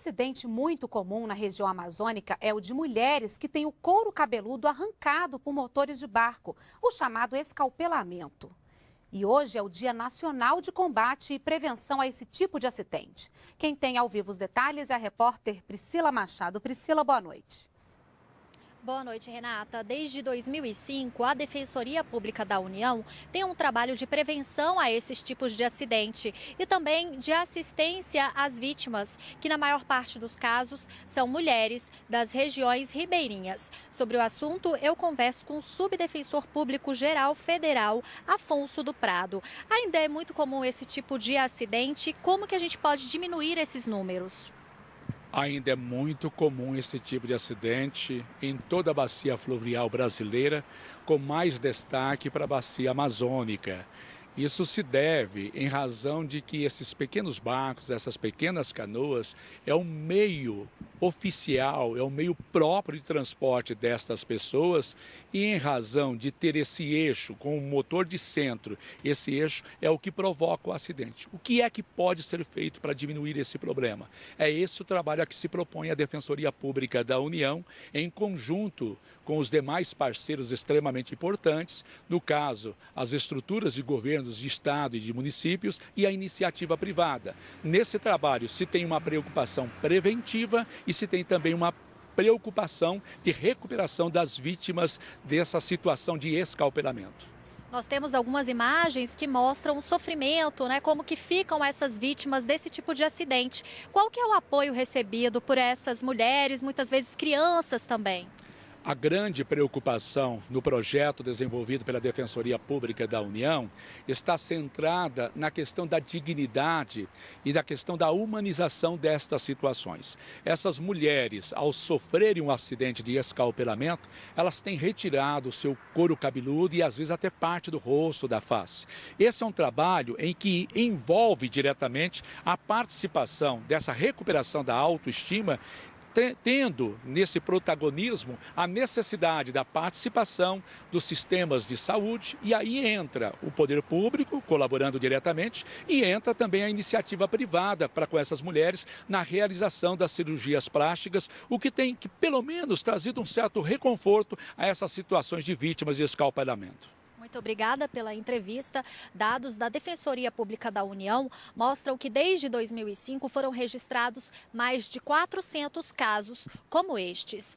acidente muito comum na região amazônica é o de mulheres que têm o couro cabeludo arrancado por motores de barco, o chamado escalpelamento. E hoje é o Dia Nacional de Combate e Prevenção a esse tipo de acidente. Quem tem ao vivo os detalhes é a repórter Priscila Machado. Priscila, boa noite. Boa noite, Renata. Desde 2005, a Defensoria Pública da União tem um trabalho de prevenção a esses tipos de acidente e também de assistência às vítimas, que na maior parte dos casos são mulheres das regiões ribeirinhas. Sobre o assunto, eu converso com o Subdefensor Público Geral Federal, Afonso do Prado. Ainda é muito comum esse tipo de acidente. Como que a gente pode diminuir esses números? Ainda é muito comum esse tipo de acidente em toda a bacia fluvial brasileira, com mais destaque para a bacia amazônica. Isso se deve em razão de que esses pequenos barcos, essas pequenas canoas, é um meio oficial, é um meio próprio de transporte destas pessoas e em razão de ter esse eixo com um motor de centro, esse eixo é o que provoca o acidente. O que é que pode ser feito para diminuir esse problema? É esse o trabalho a que se propõe a Defensoria Pública da União em conjunto com os demais parceiros extremamente importantes, no caso, as estruturas de governos de estado e de municípios e a iniciativa privada. Nesse trabalho se tem uma preocupação preventiva e se tem também uma preocupação de recuperação das vítimas dessa situação de escalpelamento. Nós temos algumas imagens que mostram o sofrimento, como que ficam essas vítimas desse tipo de acidente. Qual que é o apoio recebido por essas mulheres, muitas vezes crianças também? A grande preocupação no projeto desenvolvido pela Defensoria Pública da União está centrada na questão da dignidade e da questão da humanização destas situações. Essas mulheres, ao sofrerem um acidente de escalpelamento, elas têm retirado o seu couro cabeludo e às vezes até parte do rosto, da face. Esse é um trabalho em que envolve diretamente a participação dessa recuperação da autoestima, tendo nesse protagonismo a necessidade da participação dos sistemas de saúde, e aí entra o poder público colaborando diretamente e entra também a iniciativa privada para com essas mulheres na realização das cirurgias plásticas, o que tem que pelo menos trazido um certo reconforto a essas situações de vítimas de escalpelamento. Muito obrigada pela entrevista. Dados da Defensoria Pública da União mostram que desde 2005 foram registrados mais de 400 casos como estes.